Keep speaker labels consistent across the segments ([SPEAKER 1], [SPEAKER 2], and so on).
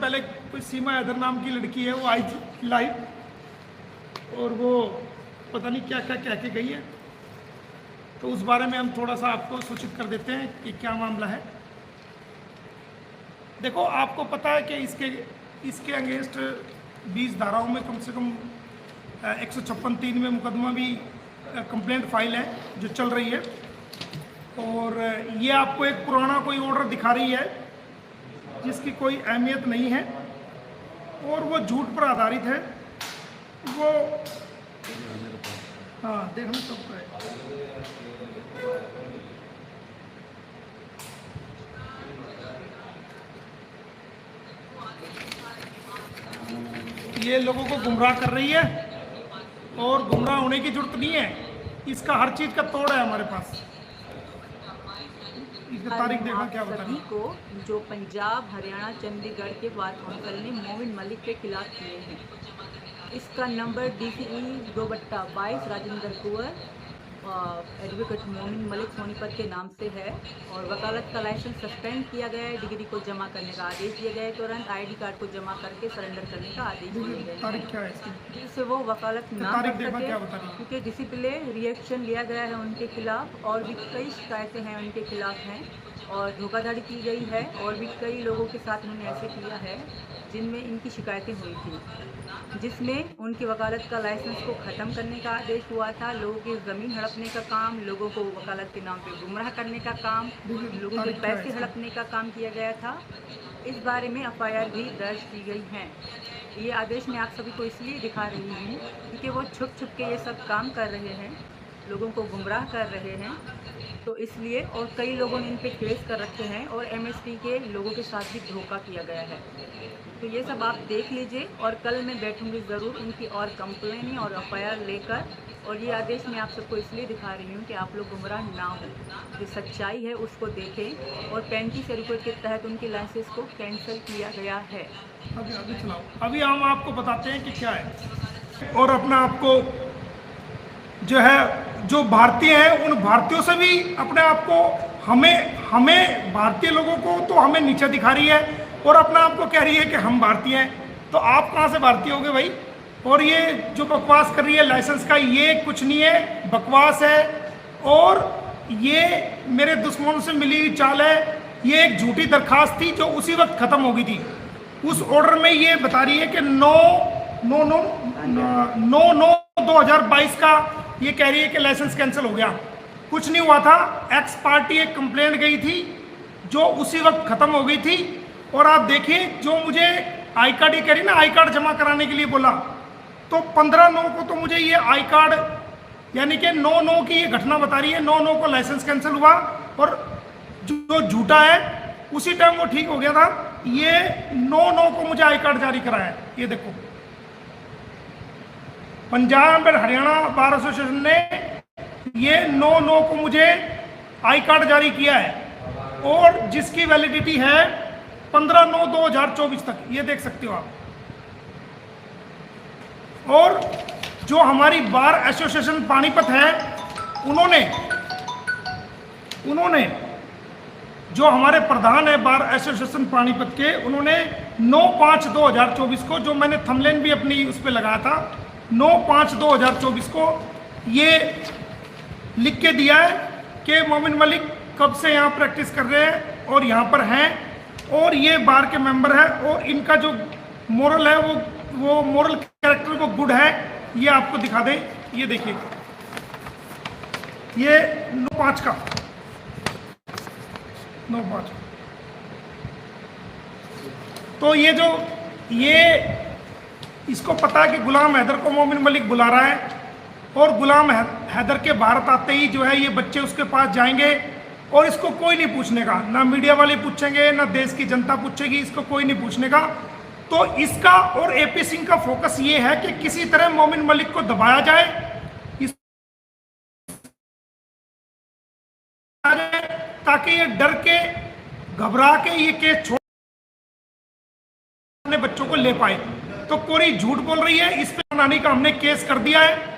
[SPEAKER 1] पहले कोई सीमा हैदर नाम की लड़की है, वो आई थी लाइव, और वो पता नहीं क्या क्या कह के गई है। तो उस बारे में हम थोड़ा सा आपको सूचित कर देते हैं कि क्या मामला है। देखो, आपको पता है कि इसके अगेंस्ट 20 धाराओं में कम से कम 156(3) में मुकदमा भी कंप्लेंट फाइल है जो चल रही है। और ये आपको एक पुराना कोई ऑर्डर दिखा रही है जिसकी कोई अहमियत नहीं है और वो झूठ पर आधारित है। वो हाँ, देखना सबका है। ये लोगों को गुमराह कर रही है और गुमराह होने की जरूरत नहीं है, इसका हर चीज का तोड़ है हमारे पास। इसका तारीख देखा क्या बता रही
[SPEAKER 2] को जो पंजाब, हरियाणा, चंडीगढ़ के बार काउंसिल ने मोमिन मलिक के खिलाफ किए हैं। इसका नंबर DCE 2/22 राजेंद्र कुंवर एडवोकेट मोमिन मलिक सोनीपत के नाम से है और वकालत का लाइसेंस सस्पेंड किया गया है। डिग्री को जमा करने का आदेश दिया गया है। तुरंत ID कार्ड को जमा करके सरेंडर करने का आदेश दिया गया है।
[SPEAKER 1] तारीख क्या है इसकी?
[SPEAKER 2] जिससे वो वकालत ना कर सके, क्योंकि डिसिप्लिनरी रिएक्शन लिया गया है उनके खिलाफ और भी कई शिकायतें हैं उनके खिलाफ हैं और धोखाधड़ी की गई है और भी कई लोगों के साथ उन्होंने ऐसे किया है जिनमें इनकी शिकायतें हुई थी, जिसमें उनकी वकालत का लाइसेंस को ख़त्म करने का आदेश हुआ था, लोगों की ज़मीन हड़पने का काम, लोगों को वकालत के नाम पे गुमराह करने का काम, लोगों के पैसे हड़पने का काम किया गया था। इस बारे में FIR भी दर्ज की गई हैं। ये आदेश मैं आप सभी को इसलिए दिखा रही हूँ क्योंकि वो छुप छुप के ये सब काम कर रहे हैं, लोगों को गुमराह कर रहे हैं, तो इसलिए। और कई लोगों ने इन पे केस कर रखे हैं और MST के लोगों के साथ भी धोखा किया गया है। तो ये सब आप देख लीजिए और कल मैं बैठूंगी ज़रूर उनकी और कंप्लेन और FIR लेकर। और ये आदेश मैं आप सबको इसलिए दिखा रही हूँ कि आप लोग गुमराह ना हो, जो सच्चाई है उसको देखें। और 35 रुपये के तहत उनकी लाइसेंस को कैंसिल किया गया है।
[SPEAKER 1] अभी चलाओ, अभी हम आपको बताते हैं कि क्या है। और अपना आपको जो है, जो भारतीय हैं उन भारतीयों से भी अपने आप को, हमें भारतीय लोगों को तो हमें नीचे दिखा रही है और अपना आप को कह रही है कि हम भारतीय हैं। तो आप कहाँ से भारतीय होगे भाई? और ये जो बकवास कर रही है लाइसेंस का, ये कुछ नहीं है, बकवास है और ये मेरे दुश्मनों से मिली हुई चाल है। ये एक झूठी दरखास्त थी जो उसी वक्त ख़त्म हो गई थी। उस ऑर्डर में ये बता रही है कि 9/9/2022 का ये कह रही है कि लाइसेंस कैंसिल हो गया। कुछ नहीं हुआ था। एक्स पार्टी एक कंप्लेंट गई थी जो उसी वक्त ख़त्म हो गई थी। और आप देखिए, जो मुझे आई कार्ड, ये कह रही ना आई कार्ड जमा कराने के लिए बोला, तो 15/9 को तो मुझे ये आई कार्ड, यानी कि 9/9 की ये घटना बता रही है। 9/9 को लाइसेंस कैंसिल हुआ और जो झूठा है उसी टाइम वो ठीक हो गया था। ये 9/9 को मुझे आई कार्ड जारी करा है। ये देखो, पंजाब और हरियाणा बार एसोसिएशन ने ये 9/9 को मुझे आई कार्ड जारी किया है और जिसकी वैलिडिटी है 15/9/2024 तक। ये देख सकते हो आप। और जो हमारी बार एसोसिएशन पानीपत है, उन्होंने जो हमारे प्रधान है बार एसोसिएशन पानीपत के, उन्होंने 9/5/2024 को, जो मैंने थंबनेल भी अपनी उस पर लगाया था, 9/5/2024 को ये लिख के दिया है कि मोमिन मलिक कब से यहाँ प्रैक्टिस कर रहे हैं और यहाँ पर हैं और ये बार के मेंबर हैं और इनका जो मोरल है वो मोरल कैरेक्टर वो गुड है। ये आपको दिखा दें, ये देखिए, ये 9/5 का 9/5। तो ये इसको पता है कि गुलाम हैदर को मोमिन मलिक बुला रहा है और गुलाम हैदर के भारत आते ही जो है ये बच्चे उसके पास जाएंगे और इसको कोई नहीं पूछने का, ना मीडिया वाले पूछेंगे, ना देश की जनता पूछेगी, इसको कोई नहीं पूछने का। तो इसका और AP सिंह का फोकस ये है कि किसी तरह मोमिन मलिक को दबाया जाए, ताकि ये डर के, घबरा के ये केस छोड़ अपने बच्चों को ले पाए। तो कोरी झूठ बोल रही है, इस पे नानी का हमने केस कर दिया है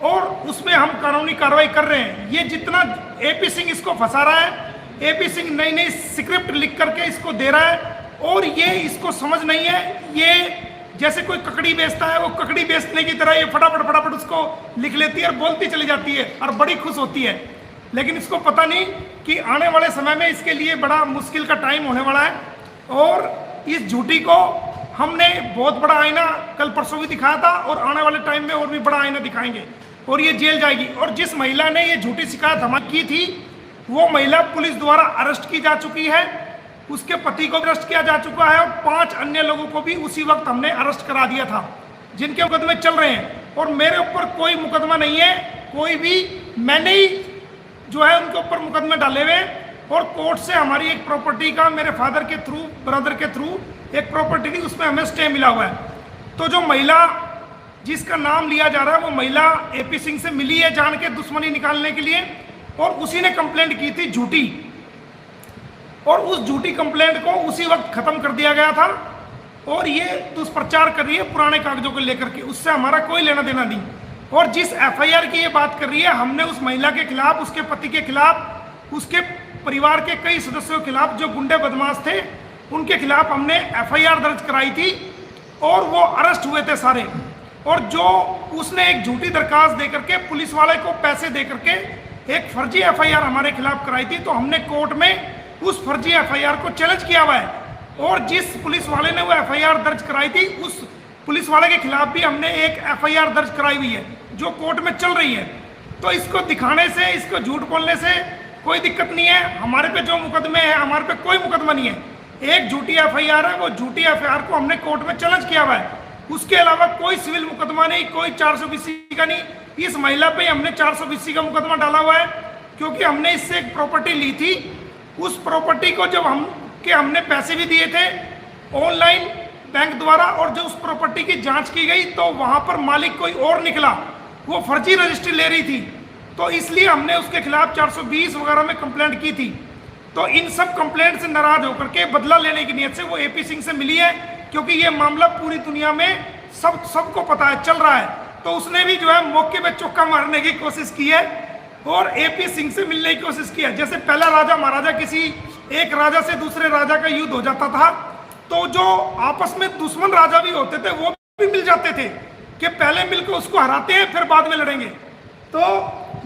[SPEAKER 1] और उसमें हम कानूनी कार्रवाई कर रहे हैं। ये जितना AP सिंह इसको फंसा रहा है, AP सिंह नई नई स्क्रिप्ट लिख करके इसको दे रहा है और ये इसको समझ नहीं है, ये जैसे कोई ककड़ी बेचता है, वो ककड़ी बेचने की तरह ये फटाफट फटाफट उसको लिख लेती है और बोलती चली जाती है और बड़ी खुश होती है। लेकिन इसको पता नहीं कि आने वाले समय में इसके लिए बड़ा मुश्किल का टाइम होने वाला है। और इस झूठी को हमने बहुत बड़ा आईना कल परसों भी दिखाया था और आने वाले टाइम में और भी बड़ा आईना दिखाएंगे और ये जेल जाएगी। और जिस महिला ने ये झूठी शिकायत हमारी की थी, वो महिला पुलिस द्वारा अरेस्ट की जा चुकी है, उसके पति को अरेस्ट किया जा चुका है और 5 अन्य लोगों को भी उसी वक्त हमने अरेस्ट करा दिया था, जिनके मुकदमे चल रहे हैं। और मेरे ऊपर कोई मुकदमा नहीं है, कोई भी, मैंने ही जो है उनके ऊपर मुकदमे डाले हुए। और कोर्ट से हमारी एक प्रॉपर्टी का, मेरे फादर के थ्रू, ब्रदर के थ्रू एक प्रॉपर्टी थी, उसमें हमें स्टे मिला हुआ है। तो जो महिला जिसका नाम लिया जा रहा है, वो महिला AP सिंह से मिली है जान के दुश्मनी निकालने के लिए, और उसी ने कंप्लेंट की थी झूठी, और उस झूठी कंप्लेंट को उसी वक्त खत्म कर दिया गया था। और ये दुष्प्रचार कर रही है पुराने कागजों को लेकर के, उससे हमारा कोई लेना देना नहीं। और जिस FIR की ये बात कर रही है, हमने उस महिला के खिलाफ, उसके पति के खिलाफ, उसके परिवार के कई सदस्यों के खिलाफ, जो गुंडे बदमाश थे, उनके खिलाफ हमने FIR दर्ज कराई थी और वो अरेस्ट हुए थे सारे। और जो उसने एक झूठी दरखास्त देकर के पुलिस वाले को पैसे देकर के एक फर्जी FIR हमारे खिलाफ कराई थी, तो हमने कोर्ट में उस फर्जी FIR को चैलेंज किया हुआ है। और जिस पुलिस वाले ने वो FIR दर्ज कराई थी, उस पुलिस वाले के खिलाफ भी हमने एक FIR दर्ज कराई हुई है, जो कोर्ट में चल रही है। तो इसको दिखाने से, इसको झूठ बोलने से कोई दिक्कत नहीं है। हमारे पे जो मुकदमे हैं, हमारे पे कोई मुकदमा नहीं है। एक झूठी FIR है, वो झूठी FIR को हमने कोर्ट में चैलेंज किया हुआ है। उसके अलावा कोई सिविल मुकदमा नहीं, कोई 420C का नहीं। इस महिला पे हमने 420C का मुकदमा डाला हुआ है, क्योंकि हमने इससे एक प्रॉपर्टी ली थी। उस प्रॉपर्टी को जब हमने पैसे भी दिए थे ऑनलाइन बैंक द्वारा, और जो उस प्रॉपर्टी की जांच की गई तो वहां पर मालिक कोई और निकला, वो फर्जी रजिस्ट्री ले रही थी। तो इसलिए हमने उसके खिलाफ 420 वगैरह में कंप्लेंट की थी। तो इन सब कंप्लेंट से नाराज होकर के बदला लेने की नीयत से वो AP सिंह से मिली है, क्योंकि ये मामला पूरी दुनिया में सबको पता है, चल रहा है। तो उसने भी जो है मौके पे चौका मारने की कोशिश की है और AP सिंह से मिलने की कोशिश की है। जैसे पहला राजा महाराजा, किसी एक राजा से दूसरे राजा का युद्ध हो जाता था, तो जो आपस में दुश्मन राजा भी होते थे वो भी मिल जाते थे कि पहले मिलकर उसको हराते हैं, फिर बाद में लड़ेंगे। तो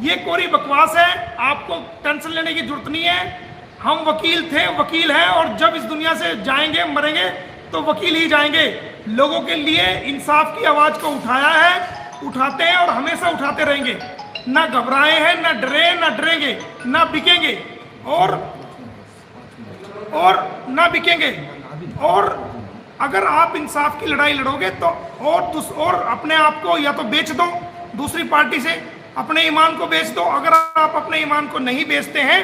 [SPEAKER 1] ये कोरी बकवास है, आपको टेंशन लेने की जरूरत नहीं है। हम वकील थे, वकील हैं, और जब इस दुनिया से जाएंगे, मरेंगे, तो वकील ही जाएंगे। लोगों के लिए इंसाफ की आवाज़ को उठाया है, उठाते हैं और हमेशा उठाते रहेंगे। ना घबराए हैं, ना डरे, ना डरेंगे, ना बिकेंगे और ना बिकेंगे। और अगर आप इंसाफ की लड़ाई लड़ोगे तो और अपने आप को या तो बेच दो दूसरी पार्टी से, अपने ईमान को बेच दो। अगर आप अपने ईमान को नहीं बेचते हैं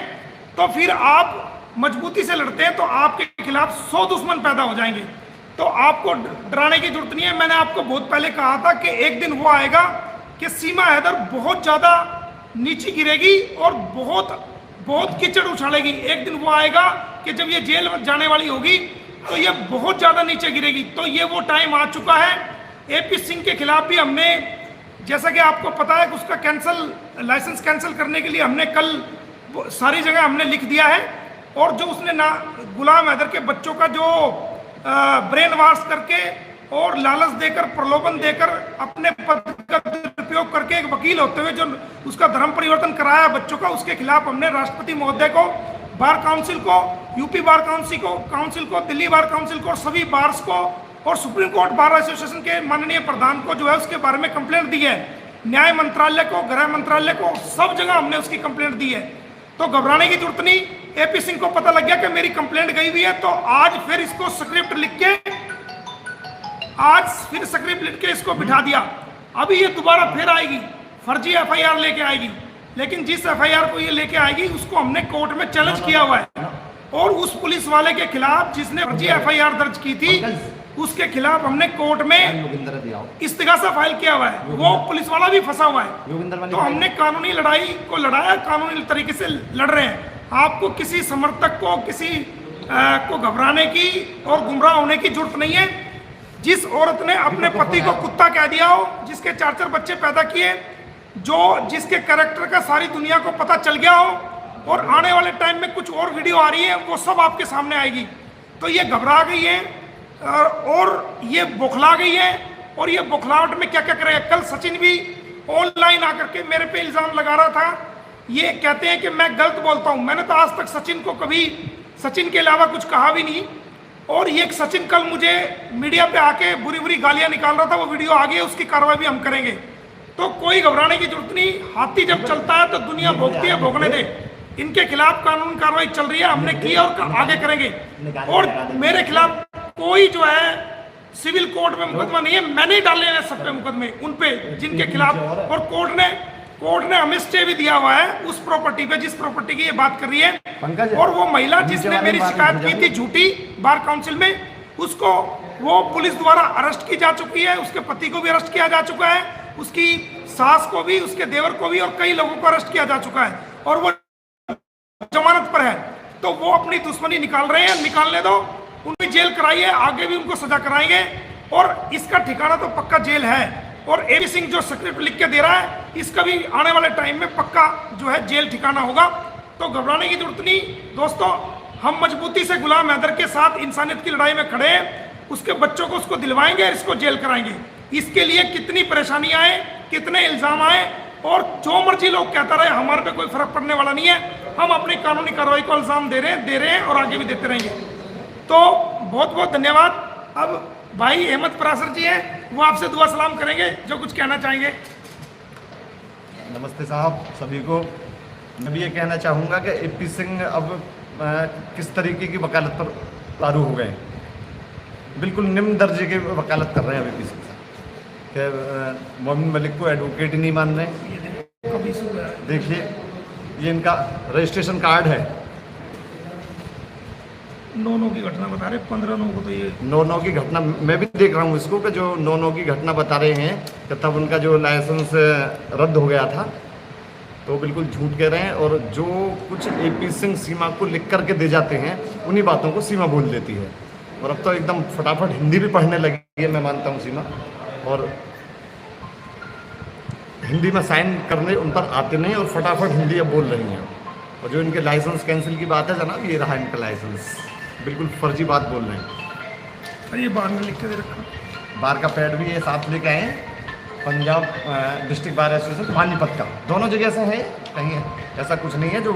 [SPEAKER 1] तो फिर आप मजबूती से लड़ते हैं तो आपके खिलाफ 100 दुश्मन पैदा हो जाएंगे। तो आपको डराने की जरूरत नहीं है। मैंने आपको बहुत पहले कहा था कि एक दिन वो आएगा कि सीमा हैदर बहुत ज़्यादा नीचे गिरेगी और बहुत कीचड़ उछालेगी। एक दिन वो आएगा कि जब ये जेल जाने वाली होगी तो ये बहुत ज़्यादा नीचे गिरेगी। तो ये वो टाइम आ चुका है। AP सिंह के खिलाफ भी हमने, जैसा कि आपको पता है, उसका लाइसेंस कैंसिल करने के लिए हमने कल सारी जगह हमने लिख दिया है। और जो उसने ना गुलाम हैदर के बच्चों का जो ब्रेन वॉश करके और लालच देकर, प्रलोभन देकर, अपने पद का दुरुपयोग करके एक वकील होते हुए जो उसका धर्म परिवर्तन कराया बच्चों का, उसके खिलाफ हमने राष्ट्रपति महोदय को, बार काउंसिल को, यूपी बार काउंसिल को, दिल्ली बार काउंसिल को और सभी बार्स को और सुप्रीम कोर्ट बार एसोसिएशन के माननीय प्रधान को जो है उसके बारे में कंप्लेंट दी है। न्याय मंत्रालय को, गृह मंत्रालय को, सब जगह हमने उसकी कंप्लेंट दी है। तो घबराने की जरूरत नहीं। AP सिंह को पता लग गया कि मेरी कंप्लेंट गई हुई है, तो आज फिर इसको स्क्रिप्ट लिख के इसको बिठा दिया। अभी ये दोबारा फिर आएगी, फर्जी FIR लेके आएगी। लेकिन जिस FIR को ये लेके आएगी उसको हमने कोर्ट में चैलेंज किया हुआ है। और उस पुलिस वाले के खिलाफ जिसने फर्जी FIR दर्ज की थी, उसके खिलाफ हमने कोर्ट में इस्तिगासा फाइल किया हुआ है। वो पुलिस वाला भी फंसा हुआ है। तो हमने कानूनी लड़ाई को लड़ाया, कानूनी तरीके से लड़ रहे हैं। आपको किसी समर्थक को, किसी को घबराने की और गुमराह होने की जरूरत नहीं है। जिस औरत ने अपने पति को कुत्ता कह दिया हो, जिसके 4 बच्चे पैदा किए, जिसके कैरेक्टर का सारी दुनिया को पता चल गया हो, और आने वाले टाइम में कुछ और वीडियो आ रही है, वो सब आपके सामने आएगी। तो ये घबरा गई है और ये बौखला गई है, और ये बौखलाहट में क्या क्या करेगा। कल सचिन भी ऑनलाइन आकर के मेरे पे इल्ज़ाम लगा रहा था, ये कहते हैं कि मैं गलत बोलता हूँ। मैंने तो आज तक सचिन को कभी सचिन के अलावा कुछ कहा भी नहीं, और ये सचिन कल मुझे मीडिया पे आके बुरी बुरी गालियाँ निकाल रहा था, वो वीडियो आ गई है, उसकी कार्रवाई भी हम करेंगे। तो कोई घबराने की जरूरत नहीं, हाथी जब चलता है तो दुनिया भोगती है, भोगने दे। इनके खिलाफ कानून कार्रवाई चल रही है, हमने की और आगे करेंगे। और मेरे खिलाफ कोई जो है सिविल कोर्ट में मुकदमा नहीं है, मैंने ही डाले हैं सब पे मुकदमे, उन पे जिनके खिलाफ, और कोर्ट ने हमें स्टे भी दिया हुआ है उस प्रॉपर्टी पे जिस प्रॉपर्टी की ये बात कर रही है। और वो महिला जिसने मेरी शिकायत की थी झूठी बार काउंसिल में, उसको वो पुलिस द्वारा अरेस्ट की जा चुकी है, उसके पति को भी अरेस्ट किया जा चुका है, उसकी सास को भी, उसके देवर को भी, और कई लोगों को अरेस्ट किया जा चुका है, और वो जमानत पर है। तो वो अपनी दुश्मनी निकाल रहे हैं, निकालने दो, उनकी जेल कराई है, आगे भी उनको सजा कराएंगे, और इसका ठिकाना तो पक्का जेल है। और एपी सिंह जो स्क्रिप्ट लिख के दे रहा है, इसका भी आने वाले टाइम में पक्का जो है जेल ठिकाना होगा। तो घबराने की जरूरत नहीं दोस्तों, हम मजबूती से गुलाम हैदर के साथ इंसानियत की लड़ाई में खड़े हैं, उसके बच्चों को उसको दिलवाएंगे और इसको जेल कराएंगे। इसके लिए कितनी परेशानी आए, कितने इल्जाम आए, और जो मर्जी लोग कहता रहे, हमारे पे कोई फर्क पड़ने वाला नहीं है। हम अपनी कानूनी कार्रवाई को इल्जाम दे रहे हैं और आगे भी देते रहेंगे। तो बहुत बहुत धन्यवाद। अब भाई अहमद परासर जी हैं, वो आपसे दुआ सलाम करेंगे, जो कुछ कहना चाहेंगे।
[SPEAKER 3] नमस्ते साहब सभी को। मैं भी ये कहना चाहूँगा कि एपी सिंह अब किस तरीके की वकालत पर लागू हो गए, बिल्कुल निम्न दर्जे की वकालत कर रहे हैं एपी सिंह कि मोमिन मलिक को एडवोकेट ही नहीं मान रहे। देखिए ये इनका रजिस्ट्रेशन कार्ड है,
[SPEAKER 1] 9/9 की घटना बता रहे, 15/9 को तो ये
[SPEAKER 3] 9/9 की घटना मैं भी देख रहा हूँ इसको, कि जो 9/9 की घटना बता रहे हैं कि तब उनका जो लाइसेंस रद्द हो गया था, तो बिल्कुल झूठ कह रहे हैं। और जो कुछ एपी सिंह सीमा को लिख करके दे जाते हैं, उन्हीं बातों को सीमा बोल देती है। और अब तो एकदम फटाफट हिंदी भी पढ़ने लगी है, मैं मानता हूँ सीमा, और हिंदी में साइन करने उन पर आते नहीं, और फटाफट हिंदी अब बोल रही हैं। और जो इनके लाइसेंस कैंसिल की बात है जनाब, ये रहा इनका लाइसेंस, बिल्कुल फर्जी बात बोल रहे हैं।
[SPEAKER 1] ये बाहर में लिख के दे रखा,
[SPEAKER 3] बार का पैड भी ये साथ लेके आए हैं, Punjab district bar association Panipat का, दोनों जगह से है, कहीं ऐसा कुछ नहीं है जो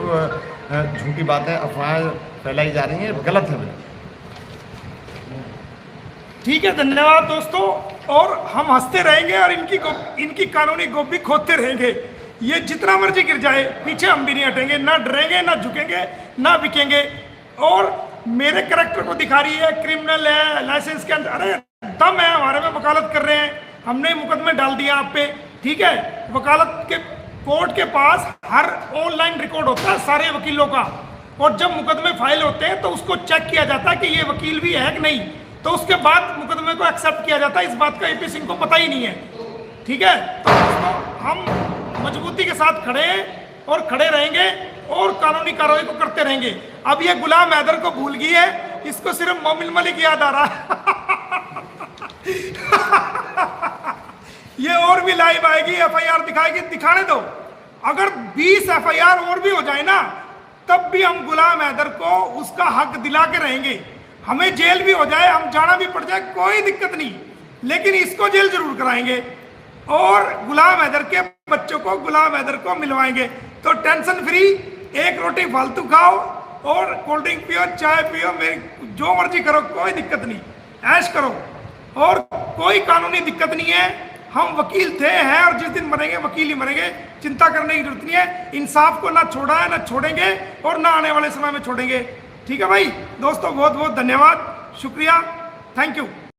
[SPEAKER 3] झूठी बातें अफवाहें फैलाई जा रही हैं, गलत है बिल्कुल।
[SPEAKER 1] ठीक है, धन्यवाद दोस्तों। और हम हंसते रहेंगे और इनकी कानूनी गोप भी खोदते रहेंगे। ये जितना मर्जी गिर जाए, पीछे हम भी नहीं हटेंगे, ना डरेंगे, ना झुकेंगे, ना बिकेंगे। और मेरे कैरेक्टर को दिखा रही है, क्रिमिनल है, लाइसेंस के अंदर, अरे दम है हमारे में, वकालत कर रहे हैं, हमने मुकदमे डाल दिया आप पे, ठीक है। वकालत के कोर्ट के पास हर ऑनलाइन रिकॉर्ड होता है सारे वकीलों का, और जब मुकदमे फाइल होते हैं तो उसको चेक किया जाता है कि ये वकील भी है कि नहीं, तो उसके बाद मुकदमे को एक्सेप्ट किया जाता है। इस बात का एपी सिंह को पता ही नहीं है, ठीक है। तो दोस्तों हम मजबूती के साथ खड़े हैं और खड़े रहेंगे और कानूनी कार्रवाई को करते रहेंगे। अब ये गुलाम हैदर को भूल गई है, इसको सिर्फ मोमिन मलिक याद आ रहा है। ये और भी लाइव आएगी, एफआईआर दिखाएगी, दिखाने दो। अगर 20 एफआईआर और भी हो जाए ना, तब भी हम गुलाम हैदर को उसका हक दिला के रहेंगे। हमें जेल भी हो जाए, हम जाना भी पड़ जाए, कोई दिक्कत नहीं, लेकिन इसको जेल जरूर कराएंगे और गुलाम हैदर के बच्चों को गुलाम हैदर को मिलवाएंगे। तो टेंशन फ्री, एक रोटी फालतू खाओ और कोल्ड ड्रिंक पियो, चाय पियो, जो मर्जी करो, कोई दिक्कत नहीं, ऐश करो, और कोई कानूनी दिक्कत नहीं है। हम वकील थे, हैं, और जिस दिन मरेंगे वकील ही मरेंगे, चिंता करने की जरूरत नहीं है। इंसाफ को ना छोड़ा है, ना छोड़ेंगे, और ना आने वाले समय में छोड़ेंगे। ठीक है भाई दोस्तों, बहुत बहुत धन्यवाद, शुक्रिया, थैंक यू।